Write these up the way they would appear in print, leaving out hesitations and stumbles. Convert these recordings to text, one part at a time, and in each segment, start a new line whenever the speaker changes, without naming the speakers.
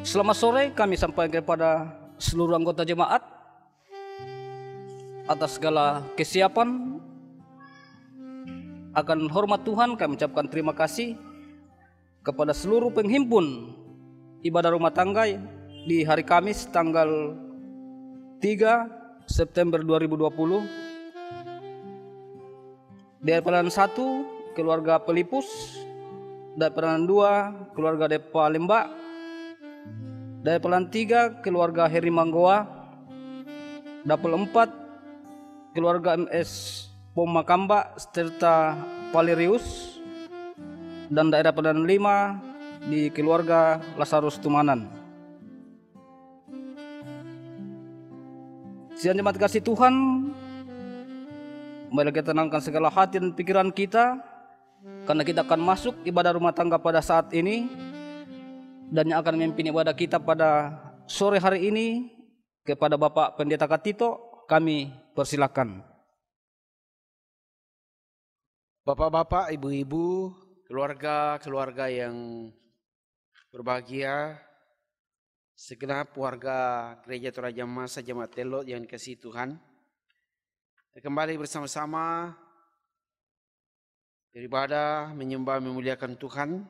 Selamat sore kami sampaikan kepada seluruh anggota jemaat atas segala kesiapan. Akan hormat Tuhan kami ucapkan terima kasih kepada seluruh penghimpun ibadah rumah tangga di hari Kamis tanggal 3 September 2020. Dari pelayanan 1 keluarga Pelipus, dari pelayanan 2 keluarga Depa Lembak, dari pelayanan 3 keluarga Heri Manggoa, dapel 4 keluarga MS Pom Makamba serta Palerius, dan daerah pelayanan 5 di keluarga Lazarus Tumanan. Sidang jemaat kasih Tuhan, mari kita tenangkan segala hati dan pikiran kita, karena kita akan masuk ibadah rumah tangga pada saat ini, dan yang akan memimpin ibadah kita pada sore hari ini kepada Bapak Pendeta Katito, kami persilakan.
Bapak-bapak, ibu-ibu, keluarga-keluarga yang berbahagia, segenap warga Gereja Toraja Masa Jemaat Telot yang dikasihi Tuhan, kembali bersama-sama beribadah, menyembah, memuliakan Tuhan.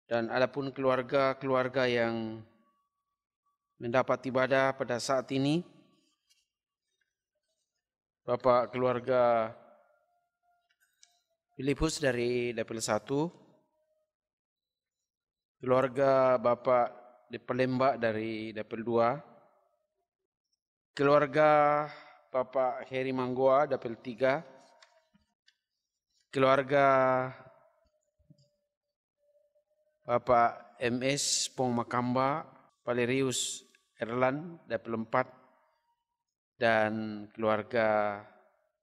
Dan adapun keluarga-keluarga yang mendapat ibadah pada saat ini, Bapak keluarga Filipus dari Dapil 1, keluarga Bapak di Pelembak dari Dapil 2, keluarga Bapak Heri Manggoa Dapil 3, keluarga Bapak MS Pong Makamba Palerius Erlan Dapil 4, dan keluarga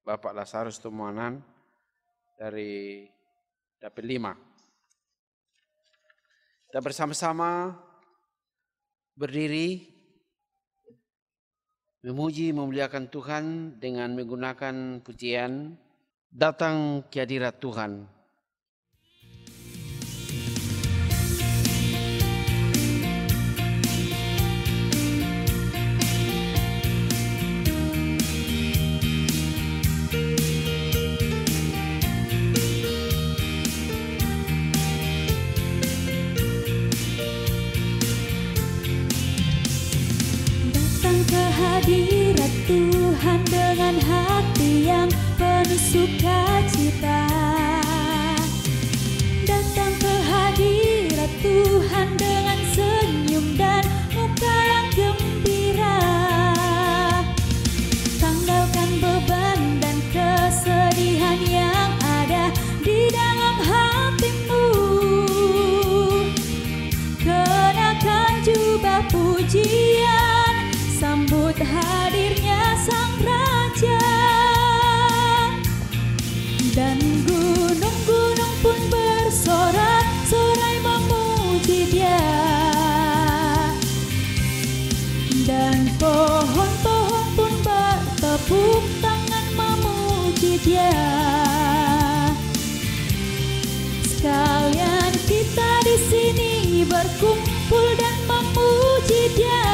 Bapak Lazarus Tumanan dari Dapil 5. Kita bersama-sama berdiri memuji memuliakan Tuhan dengan menggunakan pujian Datang ke Hadirat Tuhan.
Hadirat Tuhan dengan hati yang penuh sukacita. Datang ke hadirat Tuhan dengan senyum dan muka yang gembira. Tanggalkan beban dan kesedihan yang ada di dalam hatimu. Kenakan jubah pujian, sambut hadirnya Sang Raja, dan gunung-gunung pun bersorak-sorai memuji Dia, dan pohon-pohon pun bertepuk tangan memuji Dia. Sekalian kita di sini berkumpul dan memuji Dia.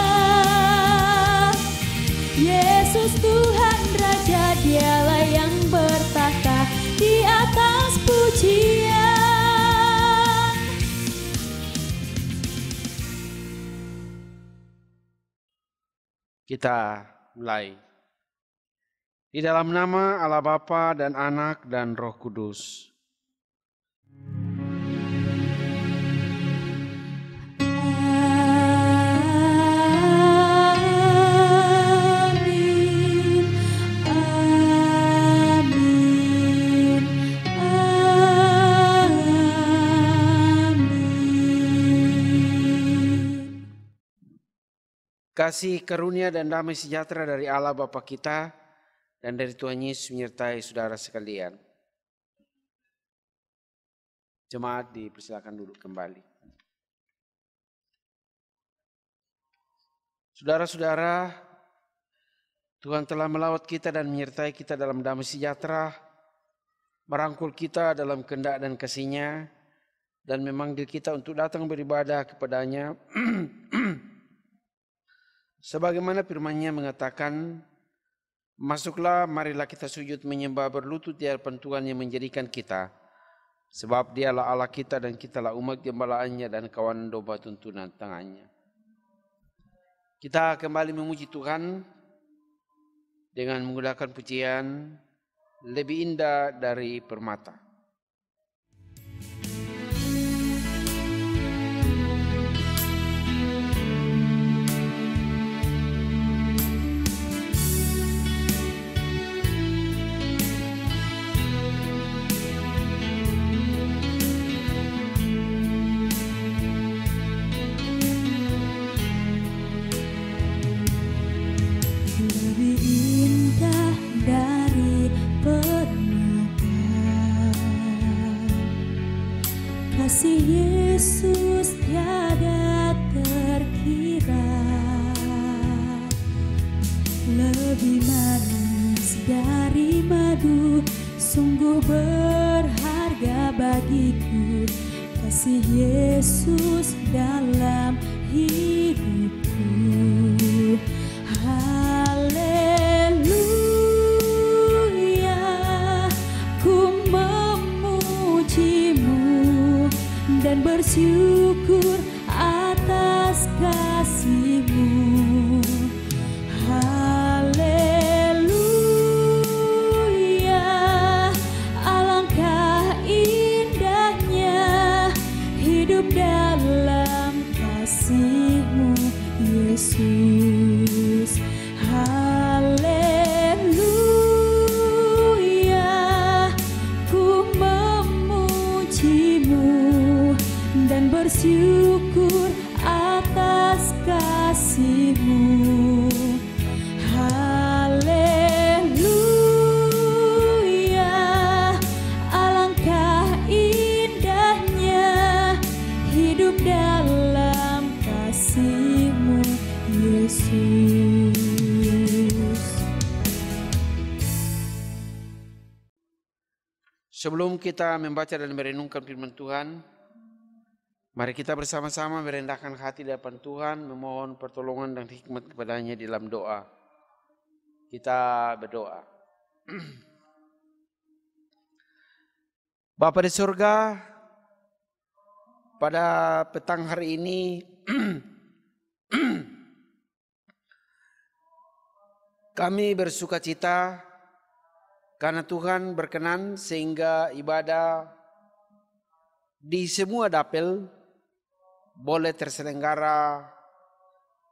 Yesus Tuhan Raja, Dialah yang bertata di atas pujian.
Kita mulai. Di dalam nama Allah Bapa dan Anak dan Roh Kudus. Kasih karunia dan damai sejahtera dari Allah Bapa kita dan dari Tuhan Yesus menyertai saudara sekalian. Jemaat dipersilakan duduk kembali. Saudara-saudara, Tuhan telah melawat kita dan menyertai kita dalam damai sejahtera, merangkul kita dalam kehendak dan kasih-Nya, dan memanggil kita untuk datang beribadah kepadanya. Sebagaimana firman-Nya mengatakan, masuklah, marilah kita sujud menyembah berlutut di hadapan Tuhan yang menjadikan kita. Sebab Dialah Allah kita dan kitalah umat gembalaannya dan kawanan domba tuntunan tangannya. Kita kembali memuji Tuhan dengan menggunakan pujian lebih indah dari permata.
Kasih Yesus tiada terkira, lebih manis dari madu, sungguh berharga bagiku. Kasih Yesus dalam hidupku. Haleluya, ku memujimu dan bersyukur atas kasih-Mu. Haleluya, alangkah indahnya hidup dalam kasih-Mu, Yesus. Haleluya, ku memujimu dan bersyukur atas kasih-Mu. Haleluya, alangkah indahnya hidup dalam kasih-Mu, Yesus.
Sebelum kita membaca dan merenungkan firman Tuhan, mari kita bersama-sama merendahkan hati di hadapan Tuhan, memohon pertolongan dan hikmat kepadanya dalam doa. Kita berdoa. Bapa di surga, pada petang hari ini kami bersuka cita karena Tuhan berkenan sehingga ibadah di semua dapel boleh terselenggara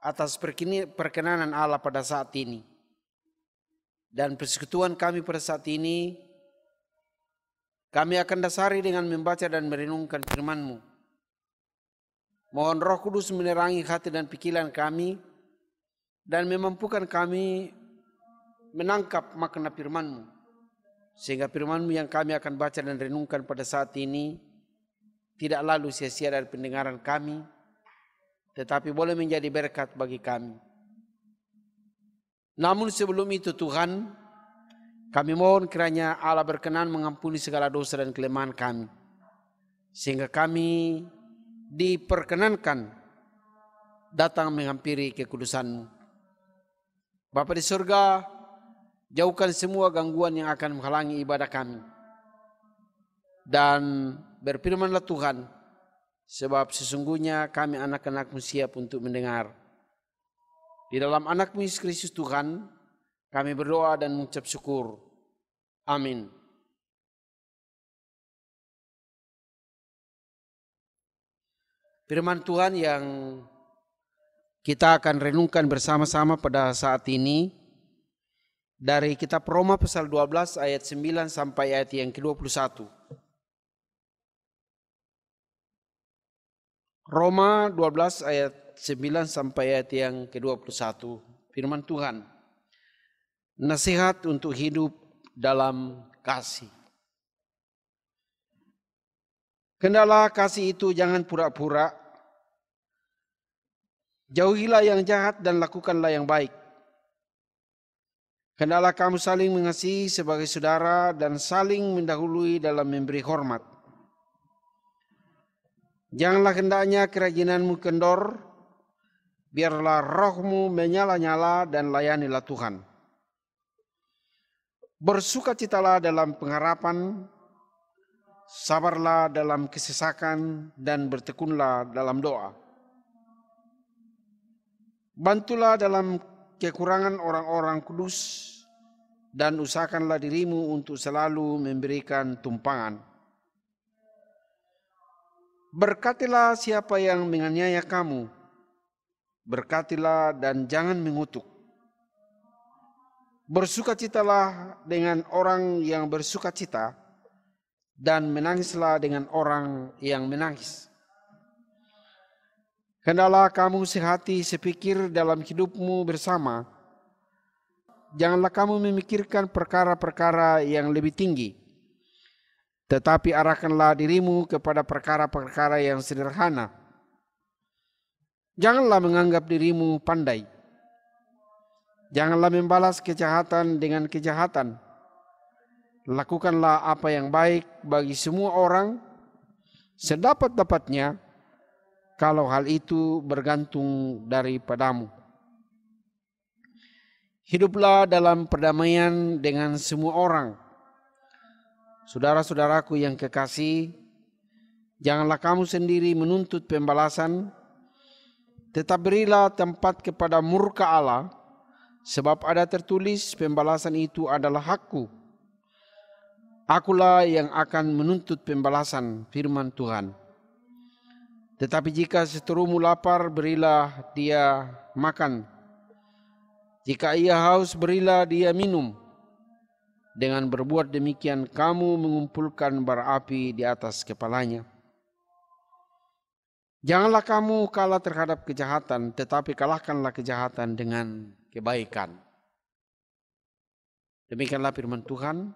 atas perkenanan Allah pada saat ini. Dan persekutuan kami pada saat ini, kami akan dasari dengan membaca dan merenungkan firman-Mu. Mohon Roh Kudus menerangi hati dan pikiran kami, dan memampukan kami menangkap makna firman-Mu. Sehingga firman-Mu yang kami akan baca dan renungkan pada saat ini tidak lalu sia-sia dari pendengaran kami, tetapi boleh menjadi berkat bagi kami. Namun sebelum itu Tuhan, kami mohon kiranya Allah berkenan mengampuni segala dosa dan kelemahan kami, sehingga kami diperkenankan datang menghampiri kekudusan-Mu. Bapa di surga, jauhkan semua gangguan yang akan menghalangi ibadah kami. Dan berfirmanlah Tuhan, sebab sesungguhnya kami anak-anak-Mu siap untuk mendengar. Di dalam anak-Mu Yesus Kristus Tuhan, kami berdoa dan mengucap syukur. Amin. Firman Tuhan yang kita akan renungkan bersama-sama pada saat ini dari kitab Roma pasal 12 ayat 9 sampai ayat yang ke-21. Roma 12 ayat 9 sampai ayat yang ke-21. Firman Tuhan. Nasihat untuk hidup dalam kasih. Kendala kasih itu jangan pura-pura. Jauhilah yang jahat dan lakukanlah yang baik. Hendaklah kamu saling mengasihi sebagai saudara dan saling mendahului dalam memberi hormat. Janganlah hendaknya kerajinanmu kendor, biarlah rohmu menyala-nyala dan layanilah Tuhan. Bersukacitalah dalam pengharapan, sabarlah dalam kesesakan, dan bertekunlah dalam doa. Bantulah dalam kekurangan orang-orang kudus, dan usahakanlah dirimu untuk selalu memberikan tumpangan. Berkatilah siapa yang menganiaya kamu, berkatilah dan jangan mengutuk. Bersukacitalah dengan orang yang bersukacita, dan menangislah dengan orang yang menangis. Hendaklah kamu sehati sepikir dalam hidupmu bersama. Janganlah kamu memikirkan perkara-perkara yang lebih tinggi, tetapi arahkanlah dirimu kepada perkara-perkara yang sederhana. Janganlah menganggap dirimu pandai. Janganlah membalas kejahatan dengan kejahatan. Lakukanlah apa yang baik bagi semua orang sedapat-dapatnya, kalau hal itu bergantung daripadamu. Hiduplah dalam perdamaian dengan semua orang. Saudara-saudaraku yang kekasih, janganlah kamu sendiri menuntut pembalasan, tetap berilah tempat kepada murka Allah, sebab ada tertulis, pembalasan itu adalah hakku. Akulah yang akan menuntut pembalasan, firman Tuhan. Tetapi jika seterumu lapar, berilah dia makan. Jika ia haus, berilah dia minum. Dengan berbuat demikian, kamu mengumpulkan bara api di atas kepalanya. Janganlah kamu kalah terhadap kejahatan, tetapi kalahkanlah kejahatan dengan kebaikan. Demikianlah firman Tuhan.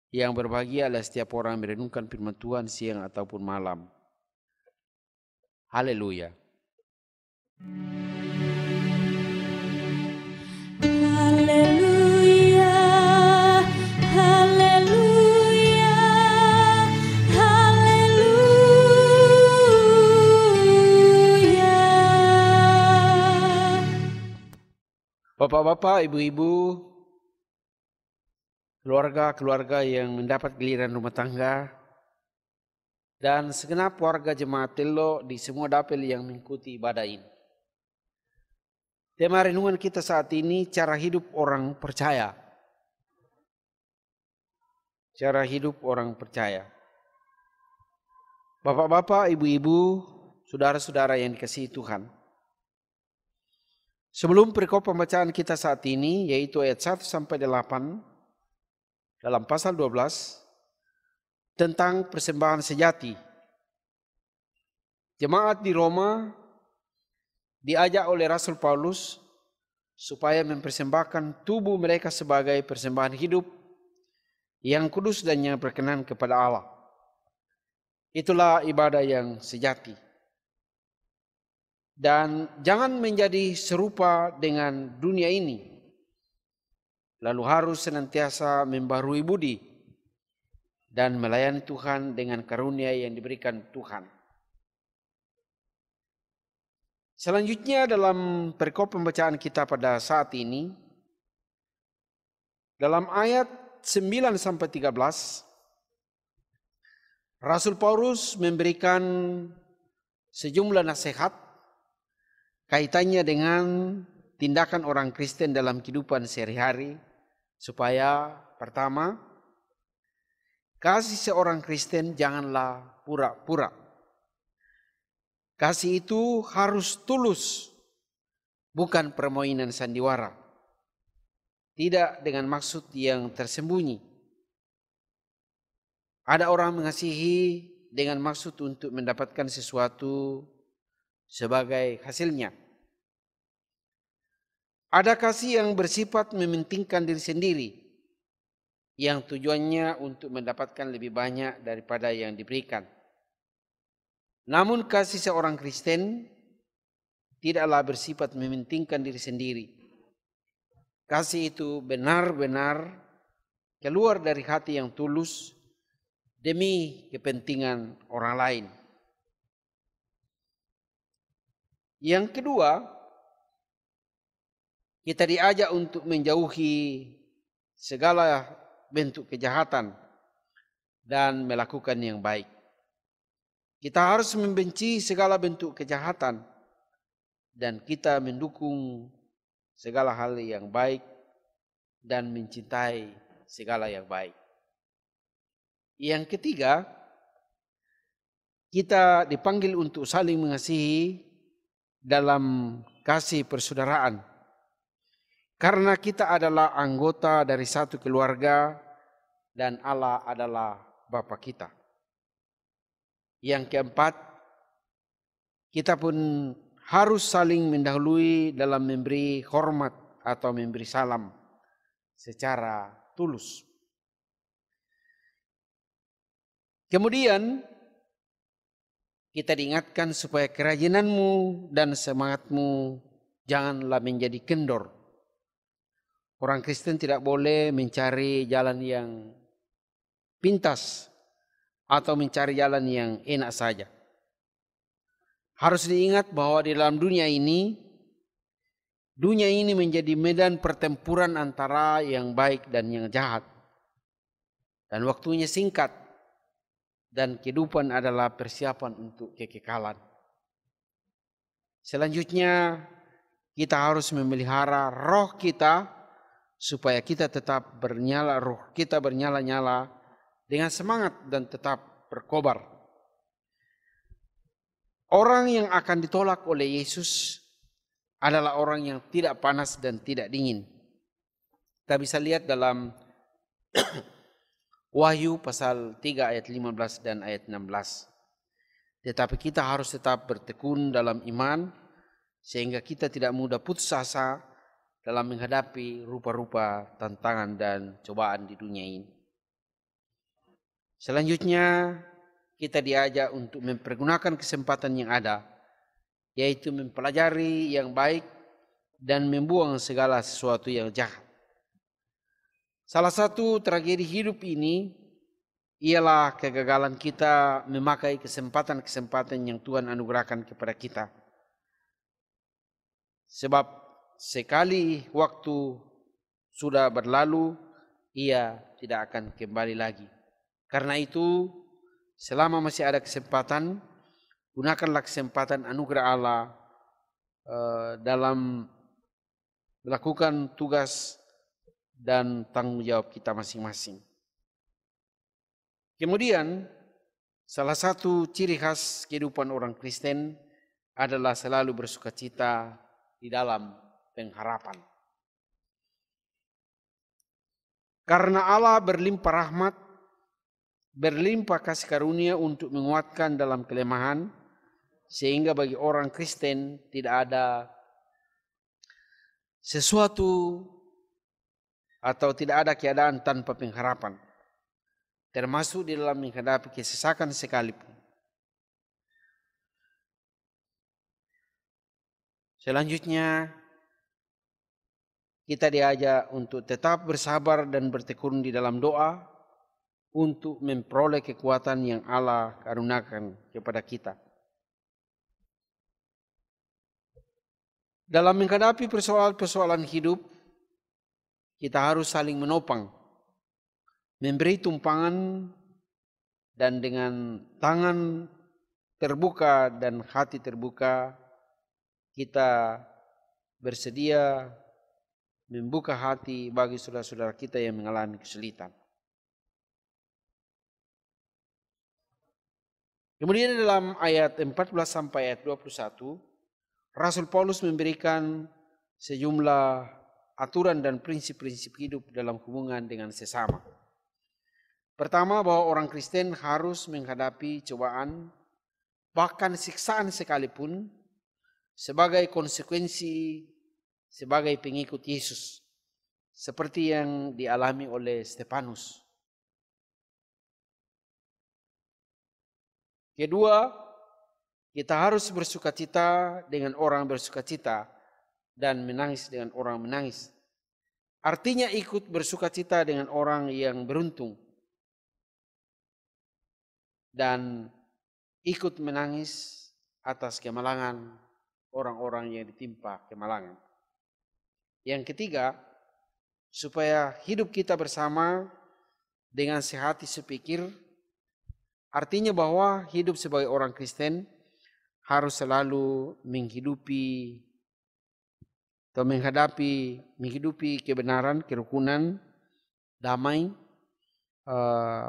Yang berbahagia adalah setiap orang yang merenungkan firman Tuhan siang ataupun malam. Haleluya.
Haleluya, haleluya, haleluya.
Bapak-bapak, ibu-ibu, keluarga-keluarga yang mendapat giliran rumah tangga, dan segenap warga jemaat Telo di semua dapil yang mengikuti ibadah ini. Tema renungan kita saat ini, cara hidup orang percaya. Cara hidup orang percaya. Bapak-bapak, ibu-ibu, saudara-saudara yang dikasihi Tuhan. Sebelum perikop pembacaan kita saat ini, yaitu ayat 1 sampai 8, dalam pasal 12, tentang persembahan sejati. Jemaat di Roma diajak oleh Rasul Paulus supaya mempersembahkan tubuh mereka sebagai persembahan hidup yang kudus dan yang berkenan kepada Allah. Itulah ibadah yang sejati. Dan jangan menjadi serupa dengan dunia ini, lalu harus senantiasa membarui budi dan melayani Tuhan dengan karunia yang diberikan Tuhan. Selanjutnya dalam perikop pembacaan kita pada saat ini, dalam ayat 9 sampai 13, Rasul Paulus memberikan sejumlah nasihat kaitannya dengan tindakan orang Kristen dalam kehidupan sehari-hari, supaya pertama, kasih seorang Kristen janganlah pura-pura. Kasih itu harus tulus, bukan permainan sandiwara. Tidak dengan maksud yang tersembunyi. Ada orang mengasihi dengan maksud untuk mendapatkan sesuatu sebagai hasilnya. Ada kasih yang bersifat mementingkan diri sendiri, yang tujuannya untuk mendapatkan lebih banyak daripada yang diberikan. Namun kasih seorang Kristen tidaklah bersifat mementingkan diri sendiri. Kasih itu benar-benar keluar dari hati yang tulus demi kepentingan orang lain. Yang kedua, kita diajak untuk menjauhi segala bentuk kejahatan dan melakukan yang baik. Kita harus membenci segala bentuk kejahatan dan kita mendukung segala hal yang baik dan mencintai segala yang baik. Yang ketiga, kita dipanggil untuk saling mengasihi dalam kasih persaudaraan. Karena kita adalah anggota dari satu keluarga dan Allah adalah Bapa kita. Yang keempat, kita pun harus saling mendahului dalam memberi hormat atau memberi salam secara tulus. Kemudian kita diingatkan supaya kerajinanmu dan semangatmu janganlah menjadi kendor. Orang Kristen tidak boleh mencari jalan yang pintas atau mencari jalan yang enak saja. Harus diingat bahwa di dalam dunia ini menjadi medan pertempuran antara yang baik dan yang jahat. Dan waktunya singkat. Dan kehidupan adalah persiapan untuk kekekalan. Selanjutnya, kita harus memelihara roh kita supaya kita tetap roh kita bernyala-nyala dengan semangat dan tetap berkobar. Orang yang akan ditolak oleh Yesus adalah orang yang tidak panas dan tidak dingin. Kita bisa lihat dalam Wahyu pasal 3 ayat 15 dan ayat 16. Tetapi kita harus tetap bertekun dalam iman sehingga kita tidak mudah putus asa dalam menghadapi rupa-rupa tantangan dan cobaan di dunia ini. Selanjutnya kita diajak untuk mempergunakan kesempatan yang ada, yaitu mempelajari yang baik dan membuang segala sesuatu yang jahat. Salah satu tragedi hidup ini ialah kegagalan kita memakai kesempatan-kesempatan yang Tuhan anugerahkan kepada kita. Sebab sekali waktu sudah berlalu, ia tidak akan kembali lagi. Karena itu, selama masih ada kesempatan, gunakanlah kesempatan anugerah Allah dalam melakukan tugas dan tanggung jawab kita masing-masing. Kemudian, salah satu ciri khas kehidupan orang Kristen adalah selalu bersukacita di dalam pengharapan. Karena Allah berlimpah rahmat, berlimpah kasih karunia untuk menguatkan dalam kelemahan, sehingga bagi orang Kristen tidak ada sesuatu atau tidak ada keadaan tanpa pengharapan, termasuk di dalam menghadapi kesesakan sekalipun. Selanjutnya, kita diajak untuk tetap bersabar dan bertekun di dalam doa untuk memperoleh kekuatan yang Allah karuniakan kepada kita. Dalam menghadapi persoalan-persoalan hidup, kita harus saling menopang, memberi tumpangan, dan dengan tangan terbuka dan hati terbuka, kita bersedia membuka hati bagi saudara-saudara kita yang mengalami kesulitan. Kemudian dalam ayat 14 sampai ayat 21, Rasul Paulus memberikan sejumlah aturan dan prinsip-prinsip hidup dalam hubungan dengan sesama. Pertama, bahwa orang Kristen harus menghadapi cobaan, bahkan siksaan sekalipun, sebagai konsekuensi sebagai pengikut Yesus, seperti yang dialami oleh Stefanus. Kedua, kita harus bersukacita dengan orang bersukacita dan menangis dengan orang menangis. Artinya ikut bersukacita dengan orang yang beruntung. dan ikut menangis atas kemalangan orang-orang yang ditimpa kemalangan. Yang ketiga, supaya hidup kita bersama dengan sehati sepikir, artinya bahwa hidup sebagai orang Kristen harus selalu menghidupi kebenaran, kerukunan, damai,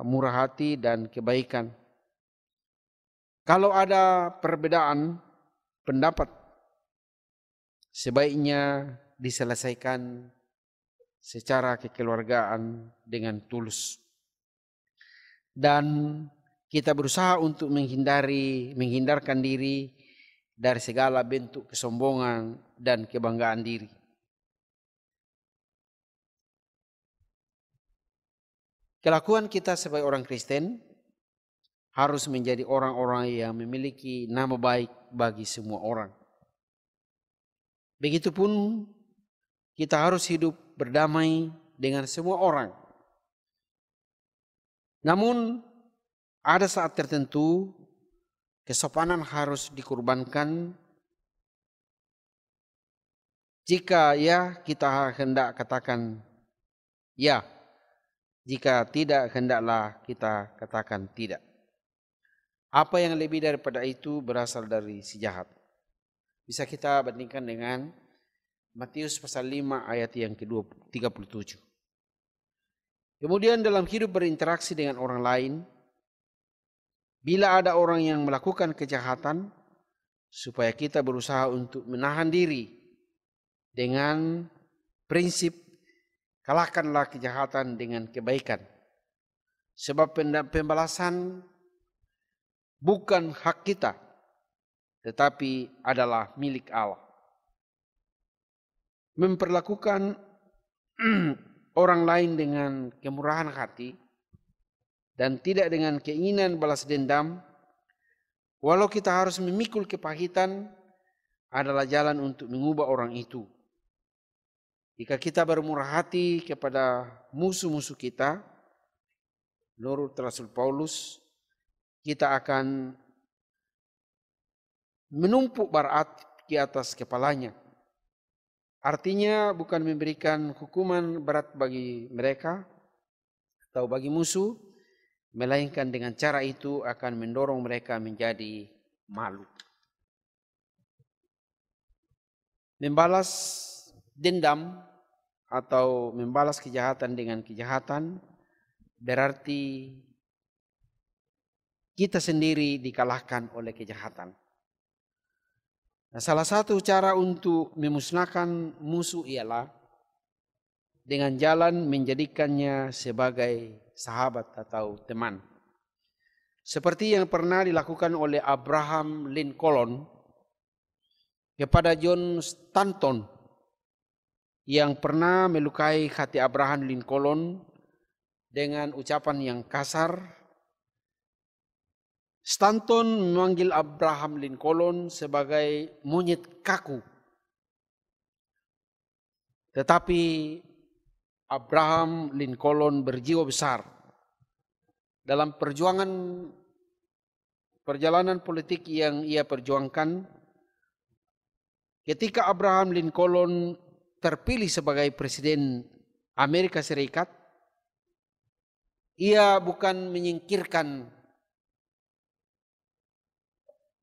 murah hati, dan kebaikan. Kalau ada perbedaan pendapat, sebaiknya diselesaikan secara kekeluargaan dengan tulus. Dan kita berusaha untuk menghindarkan diri dari segala bentuk kesombongan dan kebanggaan diri. Kelakuan kita sebagai orang Kristen harus menjadi orang-orang yang memiliki nama baik bagi semua orang. Begitupun kita harus hidup berdamai dengan semua orang. Namun ada saat tertentu kesopanan harus dikorbankan. Jika ya, kita hendak katakan ya. Jika tidak, hendaklah kita katakan tidak. Apa yang lebih daripada itu berasal dari si jahat. Bisa kita bandingkan dengan Matius pasal 5 ayat yang ke-37. Kemudian dalam hidup berinteraksi dengan orang lain, bila ada orang yang melakukan kejahatan, supaya kita berusaha untuk menahan diri dengan prinsip kalahkanlah kejahatan dengan kebaikan. Sebab pembalasan bukan hak kita, tetapi adalah milik Allah. Memperlakukan orang lain dengan kemurahan hati dan tidak dengan keinginan balas dendam, walau kita harus memikul kepahitan, adalah jalan untuk mengubah orang itu. Jika kita bermurah hati kepada musuh-musuh kita, menurut Rasul Paulus, kita akan menumpuk bara api atas kepalanya. Artinya bukan memberikan hukuman berat bagi mereka atau bagi musuh, melainkan dengan cara itu akan mendorong mereka menjadi malu. Membalas dendam atau membalas kejahatan dengan kejahatan berarti kita sendiri dikalahkan oleh kejahatan. Nah, salah satu cara untuk memusnahkan musuh ialah dengan jalan menjadikannya sebagai sahabat atau teman. Seperti yang pernah dilakukan oleh Abraham Lincoln kepada John Stanton yang pernah melukai hati Abraham Lincoln dengan ucapan yang kasar. Stanton memanggil Abraham Lincoln sebagai monyet kaku. Tetapi Abraham Lincoln berjiwa besar. Dalam perjalanan politik yang ia perjuangkan, ketika Abraham Lincoln terpilih sebagai Presiden Amerika Serikat, ia bukan menyingkirkan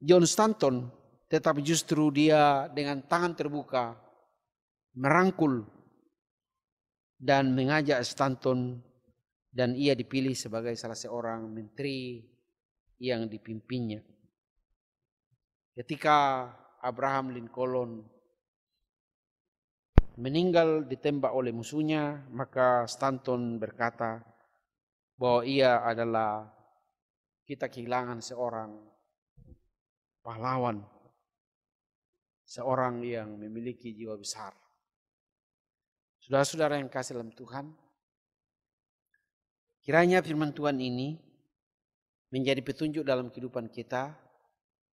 John Stanton, tetapi justru dia dengan tangan terbuka merangkul dan mengajak Stanton, dan ia dipilih sebagai salah seorang menteri yang dipimpinnya. Ketika Abraham Lincoln meninggal ditembak oleh musuhnya, maka Stanton berkata bahwa kita kehilangan seorang pahlawan, seorang yang memiliki jiwa besar. Saudara-saudara yang kasih dalam Tuhan, kiranya firman Tuhan ini menjadi petunjuk dalam kehidupan kita,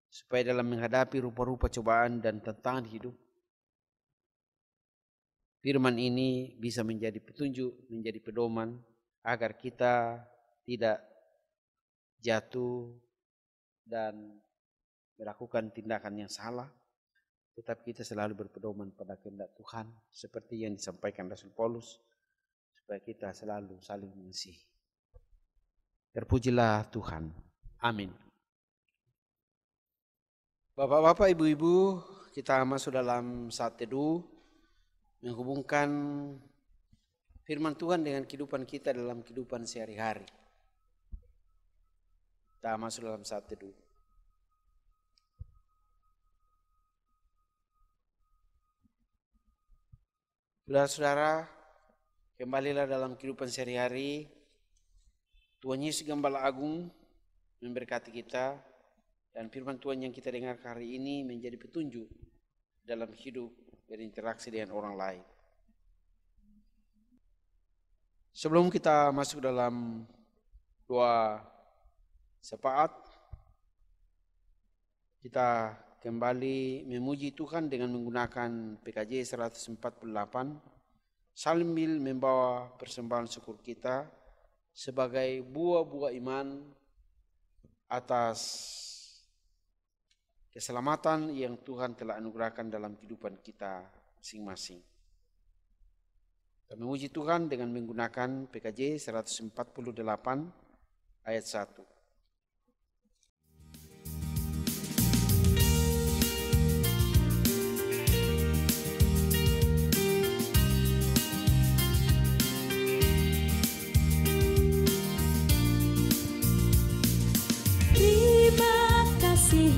supaya dalam menghadapi rupa-rupa cobaan dan tantangan hidup, firman ini bisa menjadi petunjuk, menjadi pedoman, agar kita tidak jatuh dan melakukan tindakan yang salah, tetapi kita selalu berpedoman pada kehendak Tuhan seperti yang disampaikan Rasul Paulus, supaya kita selalu saling mengasihi. Terpujilah Tuhan. Amin. Bapak-bapak, ibu-ibu, kita masuk dalam saat teduh menghubungkan firman Tuhan dengan kehidupan kita dalam kehidupan sehari-hari. Kita masuk dalam saat teduh. Saudara-saudara, kembalilah dalam kehidupan sehari-hari. Tuhan Yesus Gembala Agung memberkati kita, dan firman Tuhan yang kita dengar hari ini menjadi petunjuk dalam hidup berinteraksi dengan orang lain. Sebelum kita masuk dalam doa syafaat, kita kembali memuji Tuhan dengan menggunakan PKJ 148 sambil membawa persembahan syukur kita sebagai buah-buah iman atas keselamatan yang Tuhan telah anugerahkan dalam kehidupan kita masing-masing. Kami memuji Tuhan dengan menggunakan PKJ 148 ayat 1.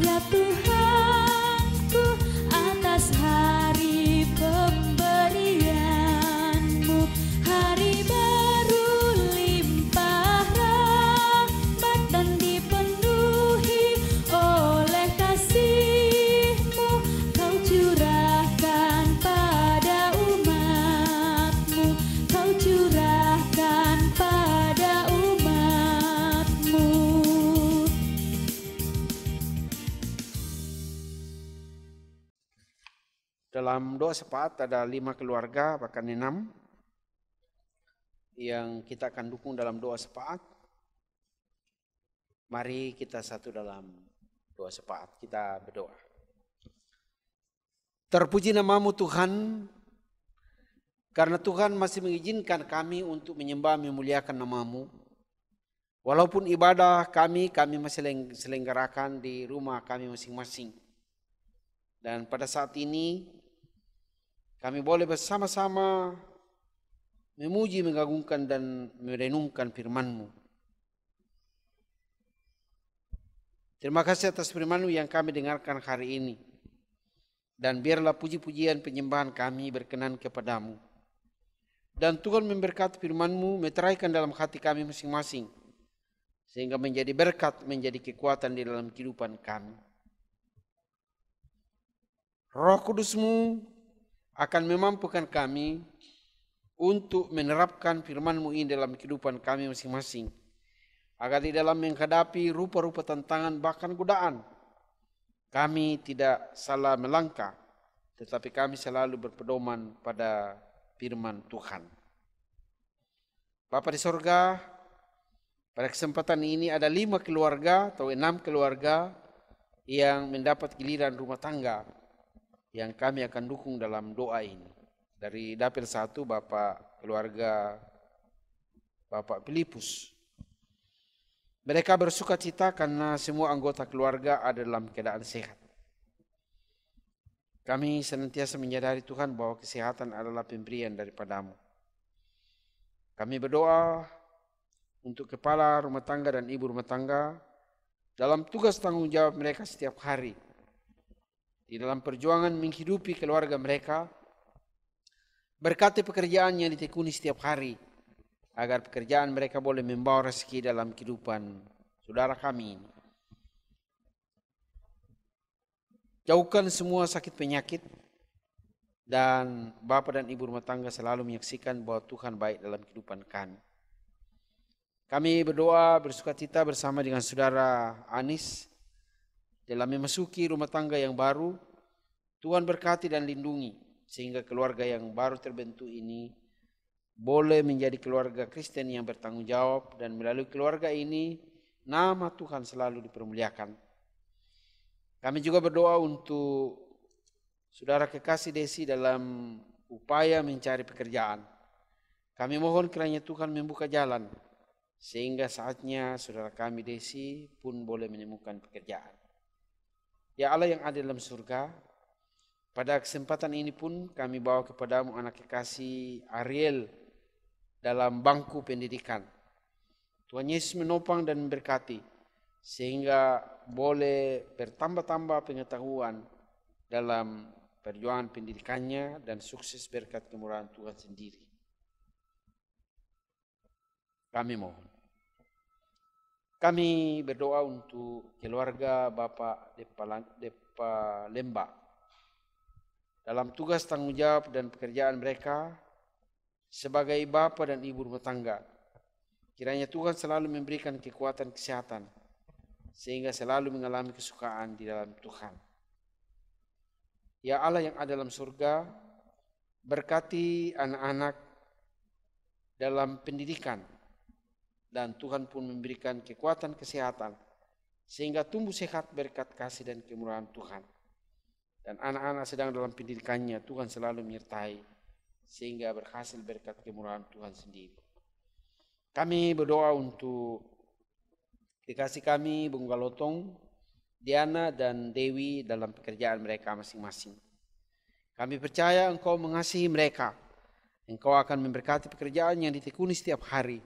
Ya Tuhanku, atas hari pemberian-Mu, hari baru limpah rahmat dan dipenuhi oleh kasih-Mu. Kau curahkan pada umat-Mu, Kau curahkan pada umat-Mu.
Dalam doa syafaat ada 5 keluarga, bahkan 6 yang kita akan dukung dalam doa syafaat. Mari kita satu dalam doa syafaat, kita berdoa. Terpuji nama-Mu Tuhan, karena Tuhan masih mengizinkan kami untuk menyembah memuliakan nama-Mu. Walaupun ibadah kami masih selenggarakan di rumah kami masing-masing. Dan pada saat ini kami boleh bersama-sama memuji, mengagungkan dan merenungkan firman-Mu. Terima kasih atas firman-Mu yang kami dengarkan hari ini. Dan biarlah puji-pujian penyembahan kami berkenan kepadamu. Dan Tuhan memberkati firman-Mu, meteraikan dalam hati kami masing-masing, sehingga menjadi berkat, menjadi kekuatan di dalam kehidupan kami. Roh Kudus-Mu akan memampukan kami untuk menerapkan firman-Mu ini dalam kehidupan kami masing-masing, agar di dalam menghadapi rupa-rupa tantangan bahkan godaan, kami tidak salah melangkah, tetapi kami selalu berpedoman pada firman Tuhan. Bapa di sorga, pada kesempatan ini ada 5 keluarga atau 6 keluarga yang mendapat giliran rumah tangga yang kami akan dukung dalam doa ini. Dari dapil 1, Bapak keluarga Bapak Filipus. Mereka bersuka cita karena semua anggota keluarga ada dalam keadaan sehat. Kami senantiasa menyadari Tuhan bahwa kesehatan adalah pemberian daripada-Mu. Kami berdoa untuk kepala rumah tangga dan ibu rumah tangga dalam tugas tanggung jawab mereka setiap hari, di dalam perjuangan menghidupi keluarga mereka. Berkati pekerjaan yang ditekuni setiap hari, agar pekerjaan mereka boleh membawa rezeki dalam kehidupan saudara kami ini. Jauhkan semua sakit penyakit, dan Bapak dan Ibu rumah tangga selalu menyaksikan bahwa Tuhan baik dalam kehidupan kami. Kami berdoa bersukacita bersama dengan saudara Anis dalam memasuki rumah tangga yang baru. Tuhan berkati dan lindungi, sehingga keluarga yang baru terbentuk ini boleh menjadi keluarga Kristen yang bertanggung jawab, dan melalui keluarga ini nama Tuhan selalu dipermuliakan. Kami juga berdoa untuk saudara kekasih Desi dalam upaya mencari pekerjaan. Kami mohon kiranya Tuhan membuka jalan, sehingga saatnya saudara kami Desi pun boleh menemukan pekerjaan. Ya Allah yang ada dalam surga, pada kesempatan ini pun kami bawa kepadamu anak kekasih Ariel dalam bangku pendidikan. Tuhan Yesus menopang dan memberkati, sehingga boleh bertambah-tambah pengetahuan dalam perjuangan pendidikannya dan sukses berkat kemurahan Tuhan sendiri. Kami mohon. Kami berdoa untuk keluarga Bapak Depa Lemba dalam tugas tanggung jawab dan pekerjaan mereka sebagai bapa dan ibu rumah tangga. Kiranya Tuhan selalu memberikan kekuatan kesehatan sehingga selalu mengalami kesukaan di dalam Tuhan. Ya Allah yang ada dalam surga, berkati anak-anak dalam pendidikan, dan Tuhan pun memberikan kekuatan kesehatan sehingga tumbuh sehat berkat kasih dan kemurahan Tuhan. Dan anak-anak sedang dalam pendidikannya, Tuhan selalu menyertai sehingga berhasil berkat kemurahan Tuhan sendiri. Kami berdoa untuk kekasih kami Bung Galotong, Diana dan Dewi dalam pekerjaan mereka masing-masing. Kami percaya Engkau mengasihi mereka. Engkau akan memberkati pekerjaan yang ditekuni setiap hari,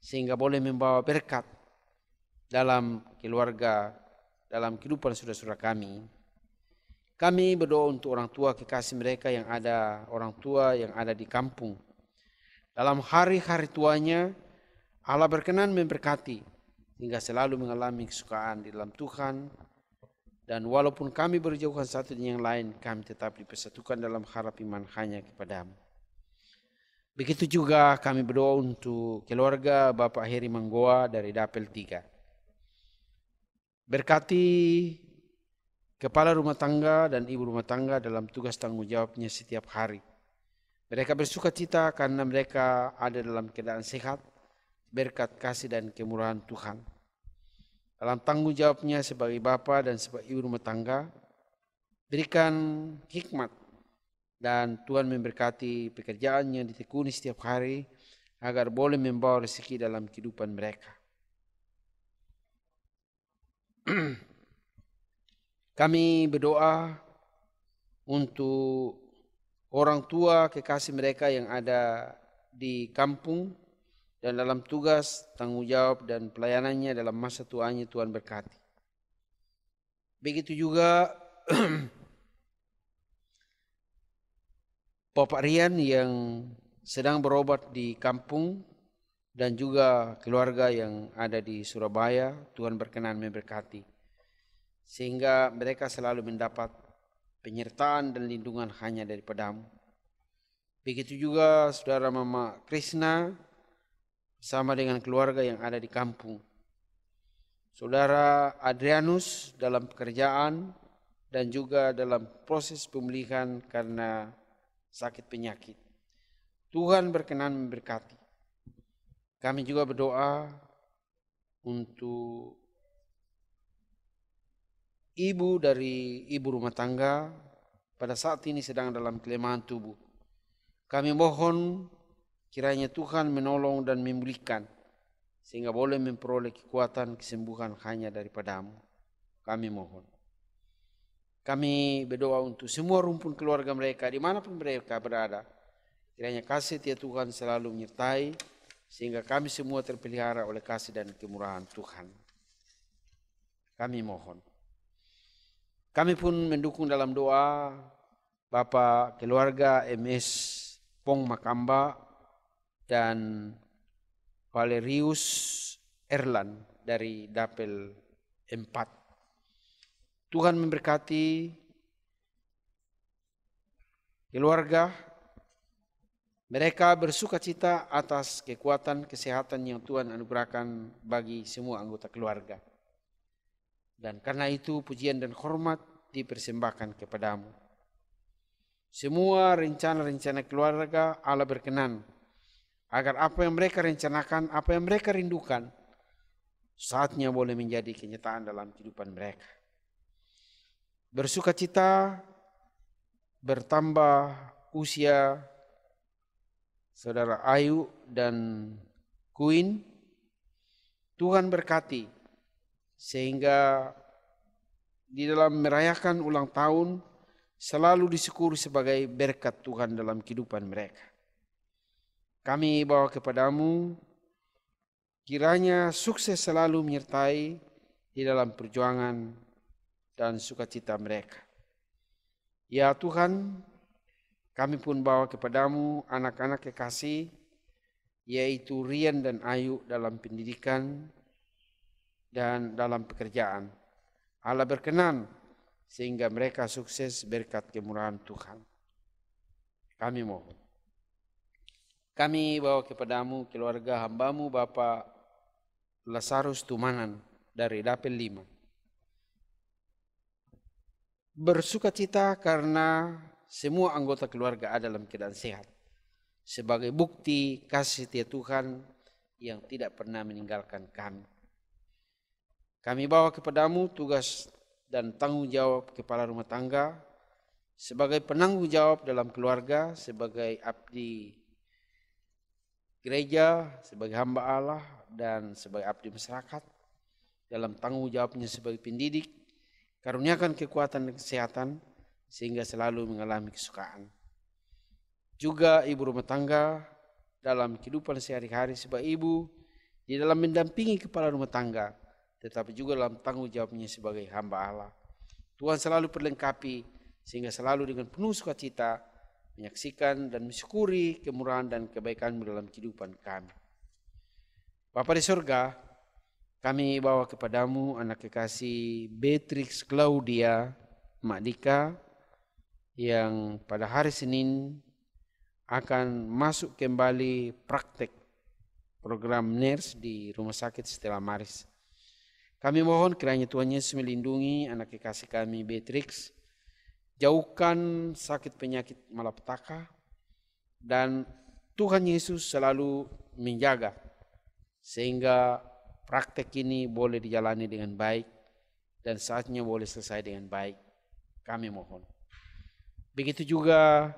sehingga boleh membawa berkat dalam keluarga, dalam kehidupan saudara-saudara kami. Kami berdoa untuk orang tua kekasih mereka yang ada, orang tua yang ada di kampung. Dalam hari-hari tuanya, Allah berkenan memberkati, hingga selalu mengalami kesukaan di dalam Tuhan. Dan walaupun kami berjauhan satu dengan yang lain, kami tetap dipersatukan dalam harap iman hanya kepadamu. Begitu juga kami berdoa untuk keluarga Bapak Heri Manggoa dari Dapel 3. Berkati kepala rumah tangga dan ibu rumah tangga dalam tugas tanggung jawabnya setiap hari. Mereka bersuka cita karena mereka ada dalam keadaan sehat, berkat kasih dan kemurahan Tuhan. Dalam tanggung jawabnya sebagai bapa dan sebagai ibu rumah tangga, berikan hikmat dan Tuhan memberkati pekerjaan yang ditekuni setiap hari agar boleh membawa rezeki dalam kehidupan mereka. Kami berdoa untuk orang tua kekasih mereka yang ada di kampung dan dalam tugas, tanggung jawab dan pelayanannya dalam masa tuanya, Tuhan berkati. Begitu juga Bapak Rian yang sedang berobat di kampung dan juga keluarga yang ada di Surabaya, Tuhan berkenan memberkati. Sehingga mereka selalu mendapat penyertaan dan lindungan hanya daripadamu. Begitu juga saudara Mama Krishna sama dengan keluarga yang ada di kampung. Saudara Adrianus dalam pekerjaan dan juga dalam proses pemulihan karena sakit penyakit. Tuhan berkenan memberkati. Kami juga berdoa untuk ibu dari ibu rumah tangga pada saat ini sedang dalam kelemahan tubuh. Kami mohon kiranya Tuhan menolong dan memulihkan sehingga boleh memperoleh kekuatan kesembuhan hanya daripadamu. Kami mohon. Kami berdoa untuk semua rumpun keluarga mereka dimanapun mereka berada. Kiranya kasih ya Tuhan selalu menyertai sehingga kami semua terpelihara oleh kasih dan kemurahan Tuhan. Kami mohon. Kami pun mendukung dalam doa Bapak keluarga MS Pong Makamba dan Valerius Erlan dari Dapel 4. Tuhan memberkati keluarga. Mereka bersuka cita atas kekuatan kesehatan yang Tuhan anugerahkan bagi semua anggota keluarga. Dan karena itu pujian dan hormat dipersembahkan kepadamu. Semua rencana-rencana keluarga Allah berkenan agar apa yang mereka rencanakan, apa yang mereka rindukan saatnya boleh menjadi kenyataan dalam kehidupan mereka. Bersukacita bertambah usia Saudara Ayu dan Queen. Tuhan berkati sehingga di dalam merayakan ulang tahun selalu disyukuri sebagai berkat Tuhan dalam kehidupan mereka. Kami bawa kepadamu, kiranya sukses selalu menyertai di dalam perjuangan dan sukacita mereka. Ya Tuhan, kami pun bawa kepadamu anak-anak kekasih, yaitu Rian dan Ayu dalam pendidikan dan dalam pekerjaan. Allah berkenan sehingga mereka sukses berkat kemurahan Tuhan. Kami mohon. Kami bawa kepadamu keluarga hambamu Bapak Lazarus Tumanan dari Dapel 5. Bersukacita karena semua anggota keluarga ada dalam keadaan sehat. Sebagai bukti kasih setia Tuhan yang tidak pernah meninggalkan kami. Kami bawa kepadamu tugas dan tanggung jawab kepala rumah tangga sebagai penanggung jawab dalam keluarga, sebagai abdi gereja, sebagai hamba Allah, dan sebagai abdi masyarakat. Dalam tanggung jawabnya sebagai pendidik, karuniakan kekuatan dan kesehatan sehingga selalu mengalami kesukaan. Juga ibu rumah tangga dalam kehidupan sehari-hari sebagai ibu, di dalam mendampingi kepala rumah tangga, tetapi juga dalam tanggung jawabnya sebagai hamba Allah. Tuhan selalu perlengkapi sehingga selalu dengan penuh sukacita menyaksikan dan mensyukuri kemurahan dan kebaikan-Mu dalam kehidupan kami. Bapa di surga, kami bawa kepadamu anak kekasih Beatrix Claudia Mak Dika yang pada hari Senin akan masuk kembali praktek program nurse di Rumah Sakit Stella Maris. Kami mohon kiranya Tuhan Yesus melindungi anak kekasih kami Beatrix, jauhkan sakit penyakit malapetaka, dan Tuhan Yesus selalu menjaga sehingga praktek ini boleh dijalani dengan baik dan saatnya boleh selesai dengan baik. Kami mohon. Begitu juga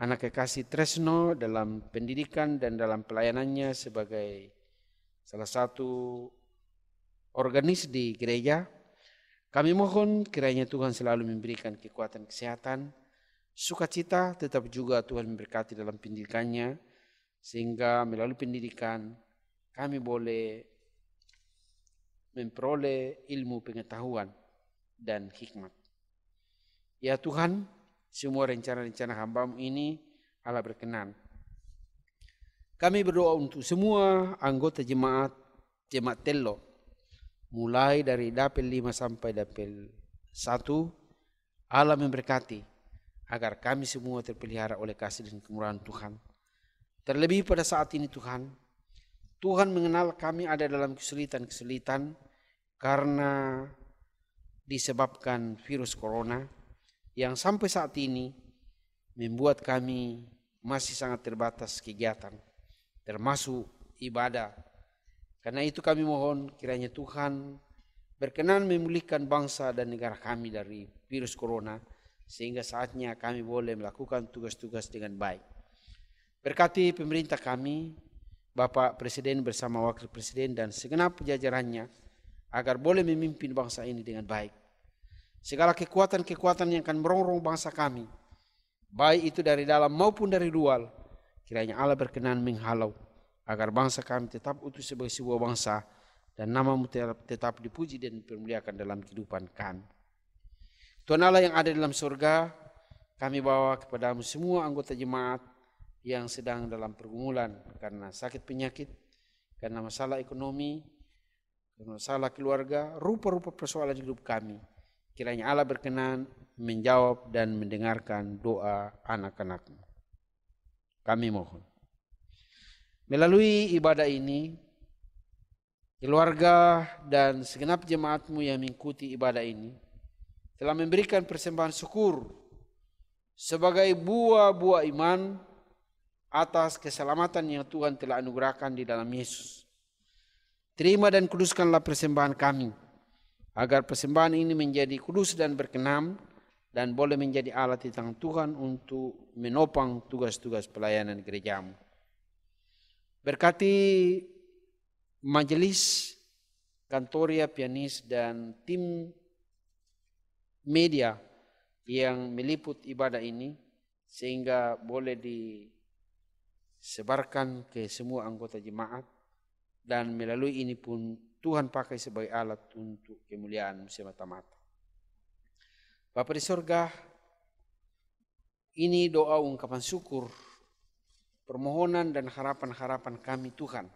anak kekasih Tresno dalam pendidikan dan dalam pelayanannya sebagai salah satu organis di gereja. Kami mohon kiranya Tuhan selalu memberikan kekuatan kesehatan, sukacita, tetapi juga Tuhan memberkati dalam pendidikannya, sehingga melalui pendidikan kami boleh memperoleh ilmu pengetahuan dan hikmat. Ya Tuhan, semua rencana-rencana hamba-Mu ini Allah berkenan. Kami berdoa untuk semua anggota jemaat Telo, mulai dari Dapel 5 sampai Dapel 1, Allah memberkati agar kami semua terpelihara oleh kasih dan kemurahan Tuhan. Terlebih pada saat ini Tuhan mengenal kami ada dalam kesulitan-kesulitan karena disebabkan virus corona yang sampai saat ini membuat kami masih sangat terbatas kegiatan, termasuk ibadah. Karena itu kami mohon kiranya Tuhan berkenan memulihkan bangsa dan negara kami dari virus corona, sehingga saatnya kami boleh melakukan tugas-tugas dengan baik. Berkati pemerintah kami, Bapak Presiden bersama Wakil Presiden dan segenap jajarannya, agar boleh memimpin bangsa ini dengan baik. Segala kekuatan-kekuatan yang akan merongrong bangsa kami, baik itu dari dalam maupun dari luar, kiranya Allah berkenan menghalau, agar bangsa kami tetap utuh sebagai sebuah bangsa dan nama-Mu tetap dipuji dan dipermuliakan dalam kehidupan kami. Tuhan Allah yang ada dalam surga, kami bawa kepadamu semua anggota jemaat yang sedang dalam pergumulan karena sakit penyakit, karena masalah ekonomi, karena masalah keluarga, rupa-rupa persoalan hidup kami. Kiranya Allah berkenan menjawab dan mendengarkan doa anak-anak-Mu. Kami mohon. Melalui ibadah ini, keluarga dan segenap jemaat-Mu yang mengikuti ibadah ini telah memberikan persembahan syukur sebagai buah-buah iman atas keselamatan yang Tuhan telah anugerahkan di dalam Yesus. Terima dan kuduskanlah persembahan kami, agar persembahan ini menjadi kudus dan berkenan, dan boleh menjadi alat di tangan Tuhan untuk menopang tugas-tugas pelayanan gerejamu. Berkati majelis, kantoria, pianis, dan tim media yang meliput ibadah ini, sehingga boleh disebarkan ke semua anggota jemaat, dan melalui ini pun Tuhan pakai sebagai alat untuk kemuliaan semata-mata. Bapa di sorga, ini doa ungkapan syukur, permohonan dan harapan-harapan kami Tuhan.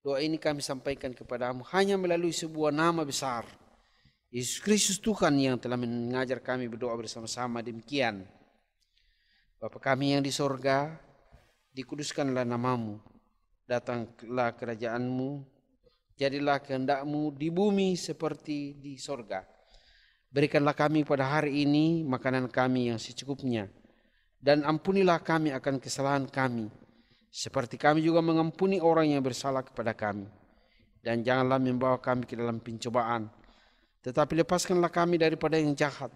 Doa ini kami sampaikan kepadamu hanya melalui sebuah nama besar, Yesus Kristus Tuhan, yang telah mengajar kami berdoa bersama-sama demikian. Bapa kami yang di sorga, dikuduskanlah namamu, datanglah kerajaanmu, jadilah kehendakmu di bumi seperti di sorga. Berikanlah kami pada hari ini makanan kami yang secukupnya, dan ampunilah kami akan kesalahan kami, seperti kami juga mengampuni orang yang bersalah kepada kami. Dan janganlah membawa kami ke dalam pencobaan, tetapi lepaskanlah kami daripada yang jahat,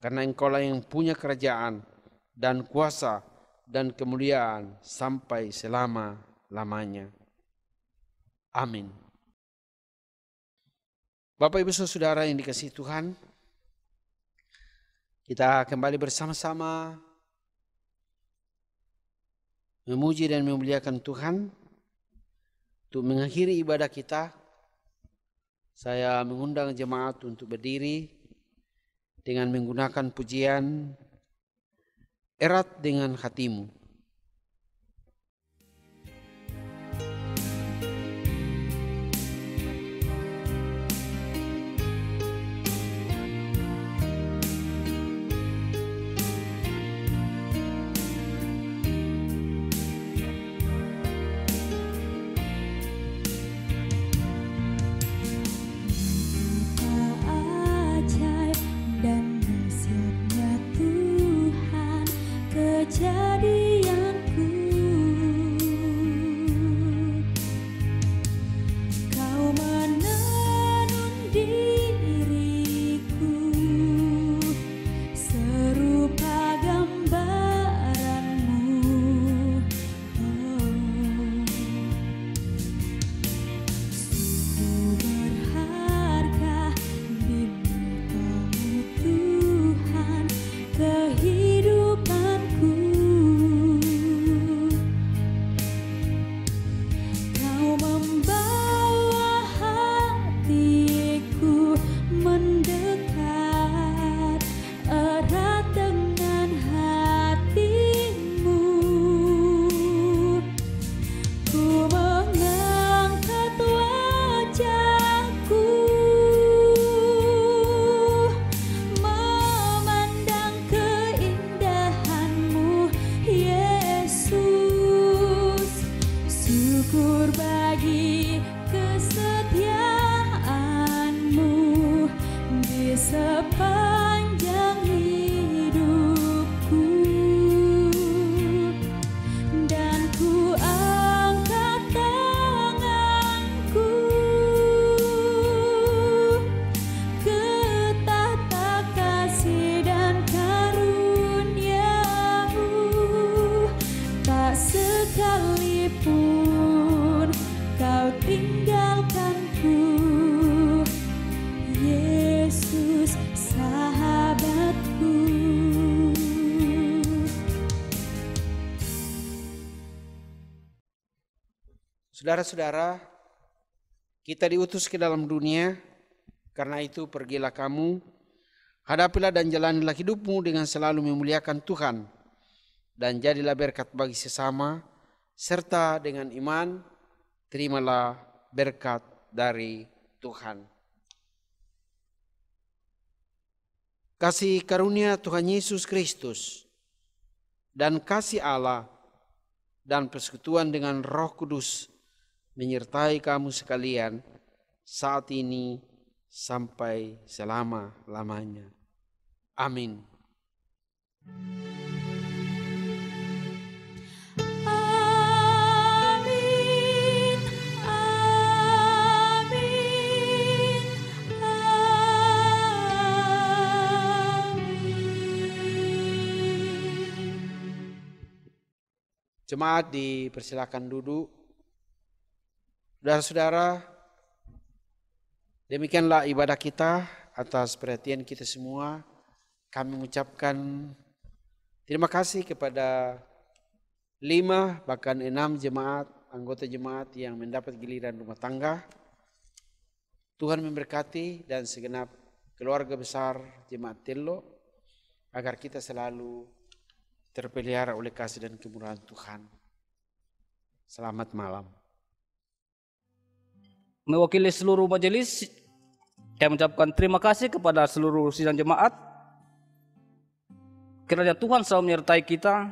karena Engkaulah yang punya kerajaan dan kuasa dan kemuliaan sampai selama-lamanya. Amin. Bapak Ibu Saudara yang dikasihi Tuhan, kita kembali bersama-sama memuji dan memuliakan Tuhan. Untuk mengakhiri ibadah kita, saya mengundang jemaat untuk berdiri dengan menggunakan pujian Erat dengan Hatimu. Saudara-saudara, kita diutus ke dalam dunia, karena itu pergilah kamu, hadapilah dan jalanilah hidupmu dengan selalu memuliakan Tuhan, dan jadilah berkat bagi sesama, serta dengan iman, terimalah berkat dari Tuhan. Kasih karunia Tuhan Yesus Kristus, dan kasih Allah, dan persekutuan dengan Roh Kudus, menyertai kamu sekalian saat ini sampai selama-lamanya. Amin.
Amin.
Jemaat dipersilakan duduk. Saudara-saudara, demikianlah ibadah kita. Atas perhatian kita semua, kami mengucapkan terima kasih kepada 5 bahkan 6 jemaat, anggota jemaat yang mendapat giliran rumah tangga. Tuhan memberkati dan segenap keluarga besar jemaat Tello, agar kita selalu terpelihara oleh kasih dan kemurahan Tuhan. Selamat malam.
Mewakili seluruh majelis, saya mengucapkan terima kasih kepada seluruh sidang jemaat. Kiranya Tuhan selalu menyertai kita,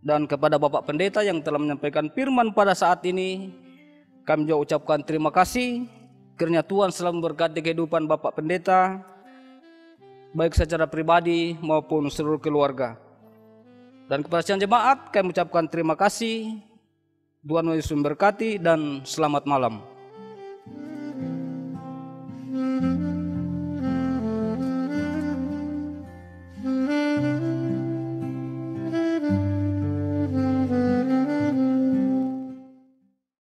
dan kepada Bapak Pendeta yang telah menyampaikan firman pada saat ini, kami juga ucapkan terima kasih. Kiranya Tuhan selalu memberkati kehidupan Bapak Pendeta, baik secara pribadi maupun seluruh keluarga. Dan kepada sidang jemaat, kami mengucapkan terima kasih. Tuhan Yesus memberkati dan selamat malam.